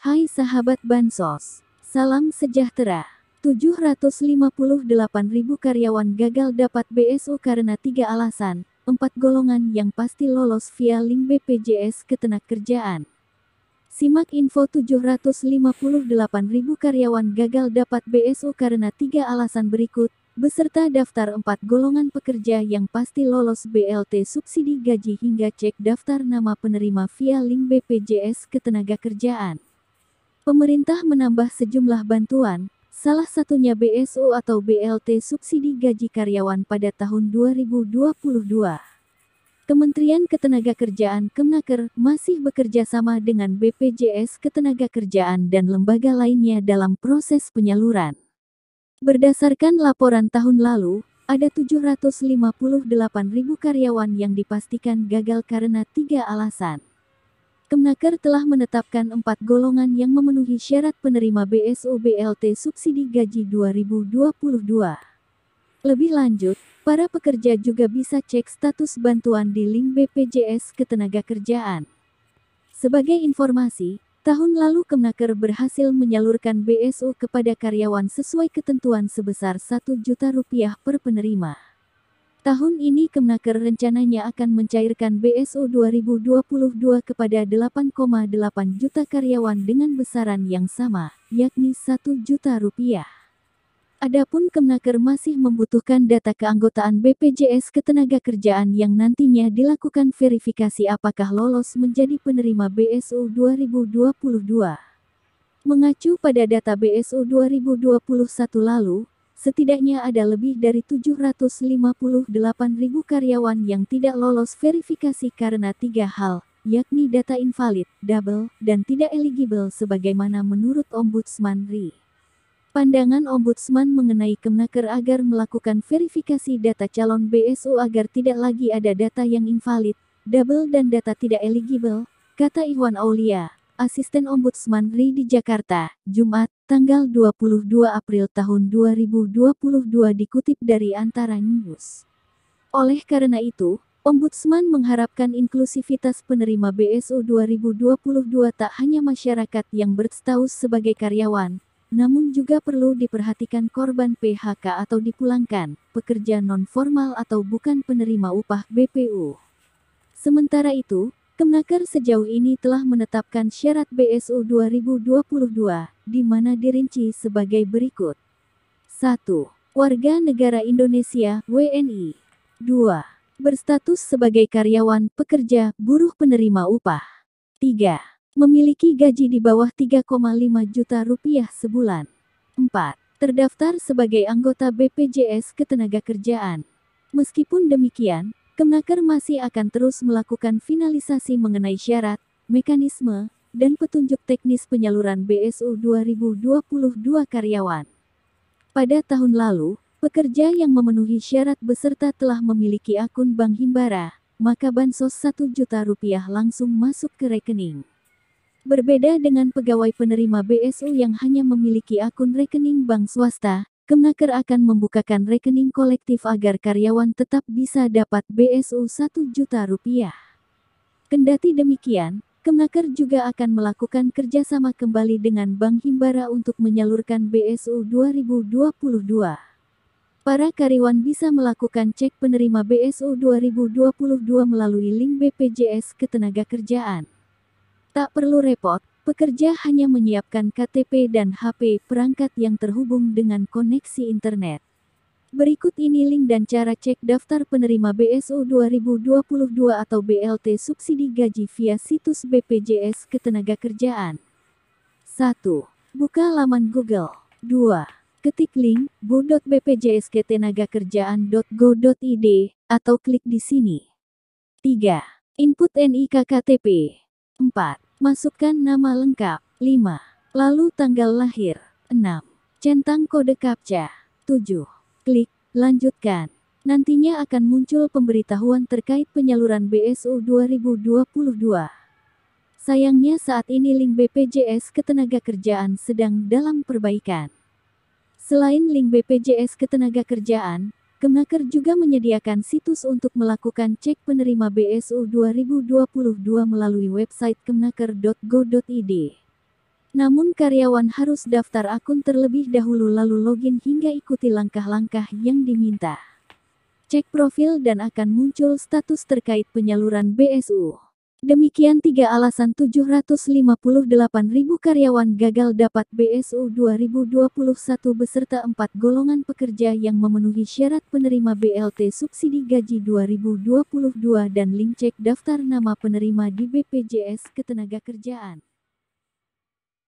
Hai sahabat Bansos, salam sejahtera. 758.000 karyawan gagal dapat BSU karena 3 alasan, 4 golongan yang pasti lolos via link BPJS Ketenagakerjaan. Simak info 758.000 karyawan gagal dapat BSU karena 3 alasan berikut, beserta daftar 4 golongan pekerja yang pasti lolos BLT subsidi gaji hingga cek daftar nama penerima via link BPJS Ketenagakerjaan. Pemerintah menambah sejumlah bantuan, salah satunya BSU atau BLT subsidi gaji karyawan pada tahun 2022. Kementerian Ketenagakerjaan Kemnaker masih bekerja sama dengan BPJS Ketenagakerjaan dan lembaga lainnya dalam proses penyaluran. Berdasarkan laporan tahun lalu, ada 758.000 karyawan yang dipastikan gagal karena 3 alasan. Kemnaker telah menetapkan 4 golongan yang memenuhi syarat penerima BSU BLT subsidi gaji 2022. Lebih lanjut, para pekerja juga bisa cek status bantuan di link BPJS Ketenagakerjaan. Sebagai informasi, tahun lalu Kemnaker berhasil menyalurkan BSU kepada karyawan sesuai ketentuan sebesar Rp1.000.000 per penerima. Tahun ini Kemnaker rencananya akan mencairkan BSU 2022 kepada 8,8 juta karyawan dengan besaran yang sama, yakni Rp1.000.000. Adapun Kemnaker masih membutuhkan data keanggotaan BPJS Ketenagakerjaan yang nantinya dilakukan verifikasi apakah lolos menjadi penerima BSU 2022. Mengacu pada data BSU 2021 lalu, setidaknya ada lebih dari 758.000 karyawan yang tidak lolos verifikasi karena 3 hal, yakni data invalid, double, dan tidak eligible sebagaimana menurut Ombudsman RI. Pandangan Ombudsman mengenai Kemnaker agar melakukan verifikasi data calon BSU agar tidak lagi ada data yang invalid, double dan data tidak eligible, kata Iwan Aulia, Asisten Ombudsman RI di Jakarta, Jumat, tanggal 22 April tahun 2022 dikutip dari Antara News. Oleh karena itu, Ombudsman mengharapkan inklusivitas penerima BSU 2022 tak hanya masyarakat yang berstatus sebagai karyawan, namun juga perlu diperhatikan korban PHK atau dipulangkan, pekerja non-formal atau bukan penerima upah BPU. Sementara itu, Kemnaker sejauh ini telah menetapkan syarat BSU 2022, di mana dirinci sebagai berikut. 1. Warga negara Indonesia, WNI. 2. Berstatus sebagai karyawan, pekerja, buruh penerima upah. 3. Memiliki gaji di bawah Rp3,5 juta sebulan. 4. Terdaftar sebagai anggota BPJS Ketenagakerjaan. Meskipun demikian, Kemnaker masih akan terus melakukan finalisasi mengenai syarat, mekanisme, dan petunjuk teknis penyaluran BSU 2022 karyawan. Pada tahun lalu, pekerja yang memenuhi syarat beserta telah memiliki akun bank Himbara, maka bansos Rp1 juta langsung masuk ke rekening. Berbeda dengan pegawai penerima BSU yang hanya memiliki akun rekening bank swasta, Kemnaker akan membukakan rekening kolektif agar karyawan tetap bisa dapat BSU Rp1 juta. Kendati demikian, Kemnaker juga akan melakukan kerjasama kembali dengan Bank Himbara untuk menyalurkan BSU 2022. Para karyawan bisa melakukan cek penerima BSU 2022 melalui link BPJS Ketenagakerjaan. Tak perlu repot, pekerja hanya menyiapkan KTP dan HP perangkat yang terhubung dengan koneksi internet. Berikut ini link dan cara cek daftar penerima BSU 2022 atau BLT subsidi gaji via situs BPJS Ketenagakerjaan. 1. Buka laman Google. 2. Ketik link bu.bpjsketenagakerjaan.go.id atau klik di sini. 3. Input NIK KTP. 4. Masukkan nama lengkap. 5. Lalu tanggal lahir. 6. Centang kode CAPTCHA. 7. Klik lanjutkan. Nantinya akan muncul pemberitahuan terkait penyaluran BSU 2022. Sayangnya saat ini link BPJS Ketenagakerjaan sedang dalam perbaikan. Selain link BPJS Ketenagakerjaan, Kemnaker juga menyediakan situs untuk melakukan cek penerima BSU 2022 melalui website kemnaker.go.id. Namun karyawan harus daftar akun terlebih dahulu lalu login hingga ikuti langkah-langkah yang diminta. Cek profil dan akan muncul status terkait penyaluran BSU. Demikian 3 alasan 758.000 karyawan gagal dapat BSU 2021 beserta 4 golongan pekerja yang memenuhi syarat penerima BLT subsidi gaji 2022 dan link cek daftar nama penerima di BPJS Ketenagakerjaan.